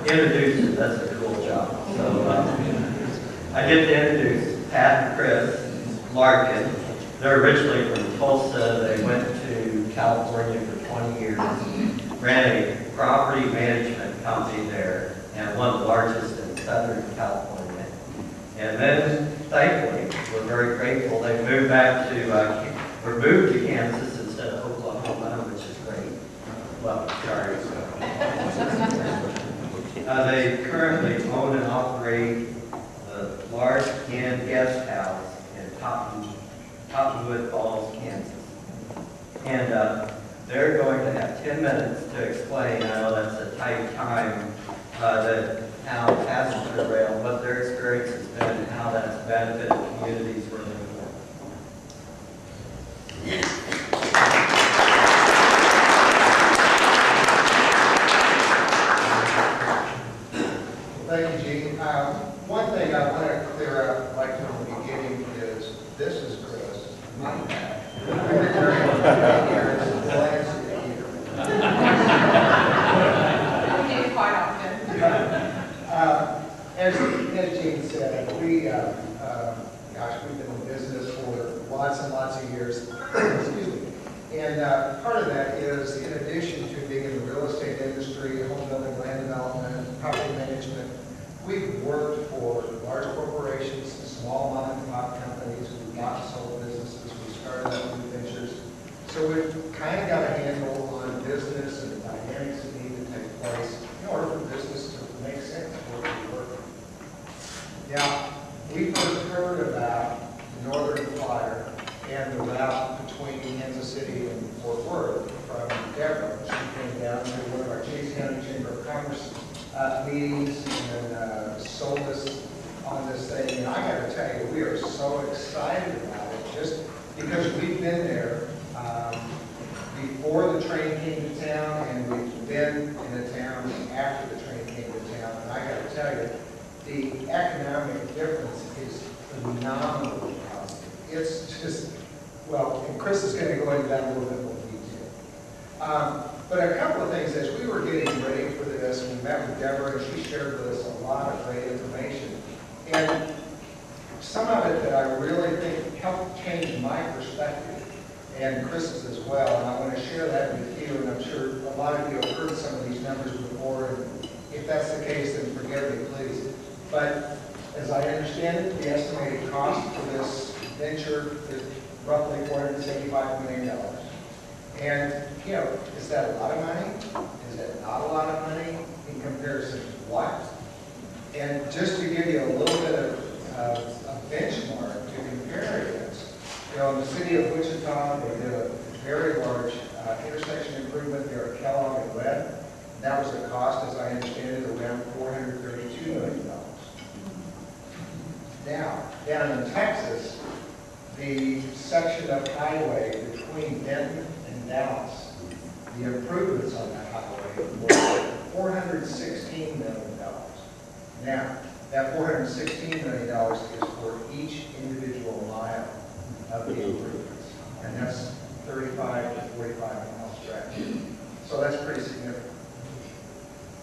introduce it. That's a cool job. So I get to introduce Pat and Kris Larkin. They're originally from Tulsa. They went to California for 20 years, ran a property management company there, and one of the largest in Southern California. And then, thankfully, we're very grateful, they moved back to, or moved to Kansas instead of Oklahoma, which is great. Well, sorry. They currently own and operate the Larkin Guest House in Cottonwood Falls, Kansas. And they're going to have 10 minutes to explain, I know that's a tight time, how passenger rail, what their experience has been, and how that's benefited communities where they work. Thank you, Gene. One thing I want to clear up right from the beginning is this is Kris, my dad. As Gene said, we've been in business for lots and lots of years. Excuse me. And part of that is, in addition to being in the real estate industry, home building, land development, property management, we've worked for large corporations, small mom and pop companies. We've bought and sold businesses. We started up new ventures. So we've kind of got a handle on business and the dynamics that need to take place in order for business to make sense for it to work. Now, we first heard about the Northern Flyer and the route between Kansas City and Fort Worth from Deborah. She came down to one of our Chase County Chamber of Commerce meetings and sold us on this thing. And I got to tell you, we are so excited about it just because we've been there before the train came to town, and we've been in the town after the train came to town. And I got to tell you, the economic difference is phenomenally positive. It's just, well, and Kris is going to go into that in a little bit more detail. But a couple of things, as we were getting ready for this, we met with Deborah, and she shared with us a lot of great information. And some of it that I really think helped change my perspective, and Kris's as well, and I want to share that with you, and I'm sure a lot of you have heard some of these numbers before, and if that's the case, then forgive me, please. But as I understand it, the estimated cost for this venture is roughly $475 million. And, you know, is that a lot of money? Is that not a lot of money in comparison to what? And just to give you a little bit of a benchmark to compare against, you know, in the city of Wichita, they did a very large intersection improvement there at Kellogg and Webb. That was a cost, as I understand it, around $432 million. Now, down in Texas, the section of highway between Denton and Dallas, the improvements on that highway were $416 million. Now, that $416 million is for each individual mile of the improvements, and that's 35 to 45 mile stretch. So that's pretty significant.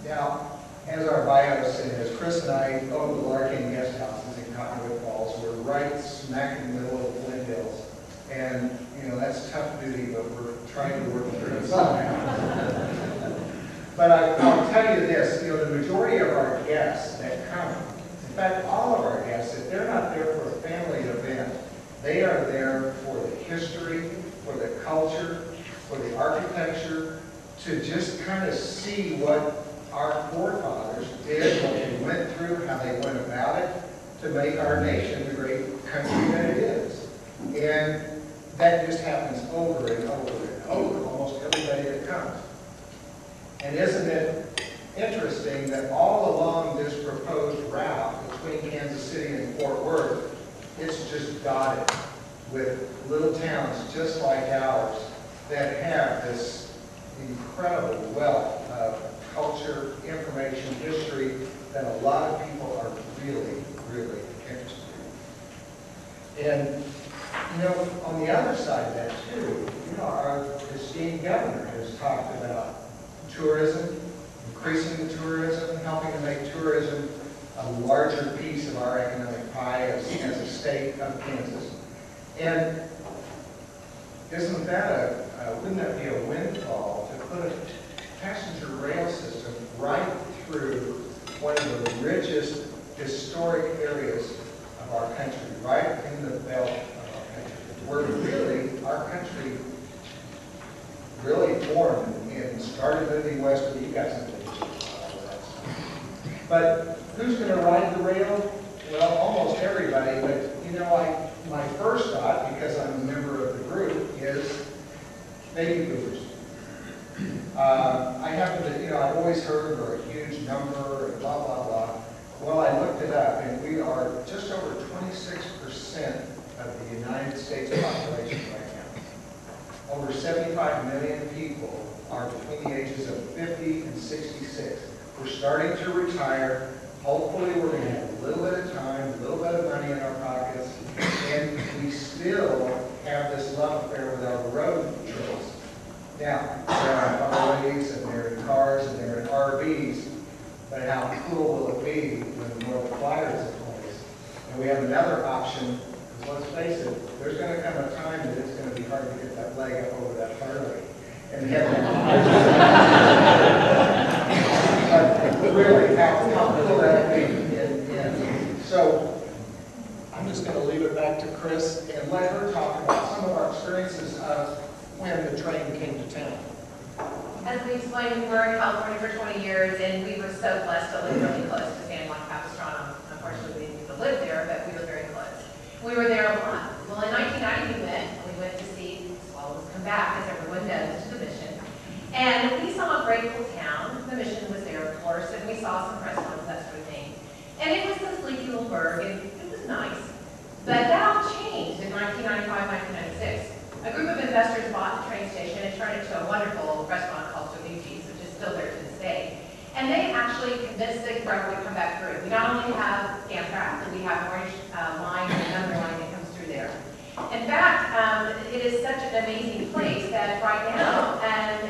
Now, as our bio says, Kris and I own the Larkin Guest Houses in Cottonwood Falls. We're right smack in the middle of the Flint Hills. And, you know, that's tough duty, but we're trying to work through it somehow. But I'll tell you this, you know, the majority of our guests that come, in fact, all of our guests, if they're not there for a family event, they are there for the history, for the culture, for the architecture, to just kind of see what our forefathers did, what they went through, how they went about it, to make our nation the great country that it is. And that just happens over and over and over, almost everybody that comes. And isn't it interesting that all along this proposed route between Kansas City and Fort Worth, it's just dotted with little towns just like ours that have this incredible wealth of culture, information, history that a lot of people are really, really interested in. And, you know, on the other side of that too, you know, our esteemed governor has talked about tourism, increasing the tourism, helping to make tourism a larger piece of our economic pie as a state of Kansas. And isn't that wouldn't that be a windfall to put a passenger rail system right through one of the richest historic areas of our country, right in the belt of our country, where really our country really formed and started moving west, but you guys have been all that stuff. But who's going to ride the rail? Well, almost everybody, but you know, my first thought, because I'm a member of the group, is baby boomers. I happen to, you know, I've always heard we're a huge number and blah, blah, blah. Well, I looked it up, and we are just over 26% of the United States population right now. Over 75 million people are between the ages of 50 and 66. We're starting to retire. Hopefully, we're going to have a little bit of time, a little bit of money in our pockets, and we still have this love affair with our road trips. Now, they're on RVs, and they're in cars, and they're in RVs, but how cool will it be when the Northern Flyer is in place? And we have another option, because let's face it, there's going to come a time that it's going to be hard to get that leg up over that Harley and head But really, how cool that would be. And so, I'm just going to leave it back to Kris and let her talk about some of our experiences of when the train came to town. As we explained, we were in California for 20 years, and we were so blessed to live really close to San Juan Capistrano. Unfortunately, we didn't get to live there, but we were very close. We were there a lot. Well, in 1990, we went to see swallows come back, as everyone knows, to the mission. And we saw a grateful town. The mission was there, of course, and we saw some restaurants, that sort of thing. And it was a sleepy little burg, and it was nice. But that all changed in 1995, 1996. A group of investors bought the train station and turned it to a wonderful restaurant called Luigi's, which is still there to this day. And they actually convinced the railroad to come back through. We not only have Amtrak, but we have Orange Line and another line that comes through there. In fact, it is such an amazing place that right now,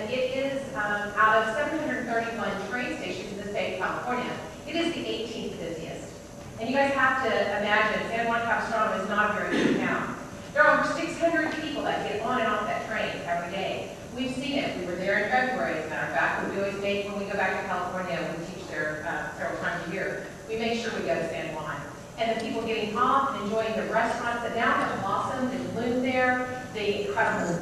it is out of 731 train stations in the state of California, it is the 18th busiest. And you guys have to imagine, San Juan Capistrano is not a very big town. There are over 600 people that get on and off that train every day. We've seen it. We were there in February, as a matter of fact. We always make, when we go back to California, we teach there several times a year. We make sure we go to San Juan. And the people getting off and enjoying the restaurants that now have blossomed and bloomed there, the incredible,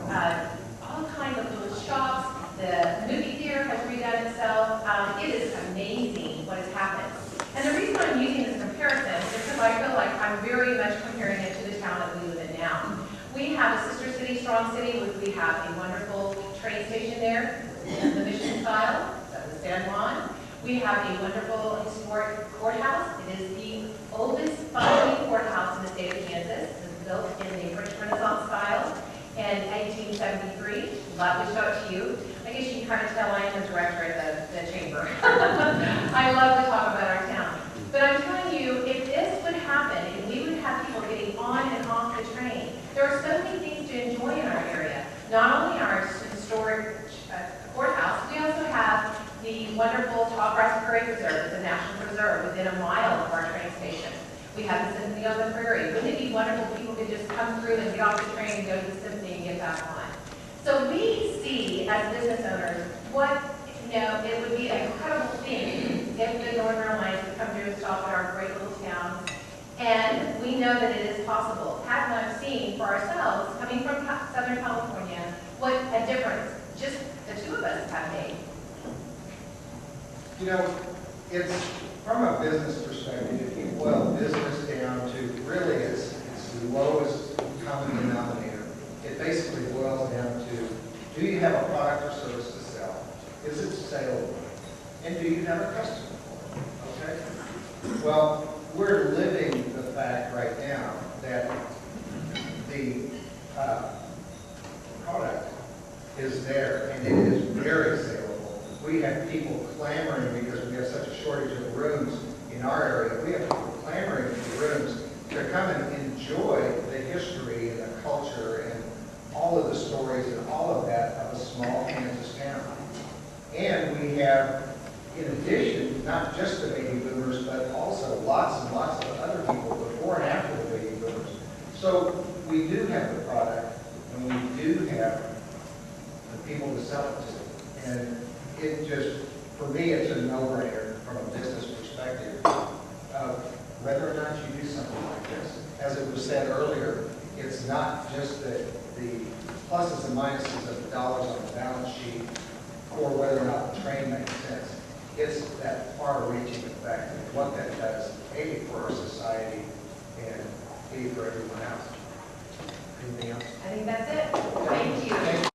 all kinds of little shops. The movie theater has redone itself. It is amazing what has happened. And the reason I'm using this comparison is because I feel like I'm very much comparing it to the town that we live in now. We have a sister city, Strong City. We have a wonderful train station there, the Mission style, that was San Juan. We have a wonderful historic courthouse. It is the oldest functioning courthouse in the state of Kansas. It was built in the French Renaissance style in 1873. Love to show it to you. I guess you can kind of tell I am the director at the chamber. I love to talk about our town. But I'm telling you, if this would happen, and we would have people getting on and off the train, there are so many things to enjoy in our area. Not only our historic courthouse, we also have the wonderful Tallgrass Prairie Preserve. It's a national preserve within a mile of our train station. We have the Symphony on the Prairie. Wouldn't it be wonderful if people could just come through and get off the train and go to the Symphony and get back on? So we see, as business owners, what, it would be an incredible thing if the Northern Alliance would come through and stop at our great little town. And we know that it is possible. Pat and I have seen for ourselves, coming from Southern California, what a difference just the two of us have made. You know, it's from a business perspective, if you boil business down to really its lowest common denominator, it basically boils down to, do you have a product or service to sell? Is it saleable? And do you have a customer for it? Okay? Well, we're living the fact right now that the product is there and it is very saleable. We have people clamoring because we have such a shortage of rooms in our area. We have people clamoring for rooms to come and enjoy the history and the culture and all of the stories and all of that of a small Kansas town. And we have in addition, not just the baby boomers, but also lots and lots of other people before and after the baby boomers. So we do have the product, and we do have the people to sell it to. And it just, for me, it's a no-brainer from a business perspective of whether or not you do something like this. As it was said earlier, it's not just the pluses and minuses of the dollars on the balance sheet or whether or not the train makes sense. It's that far-reaching effect, what that does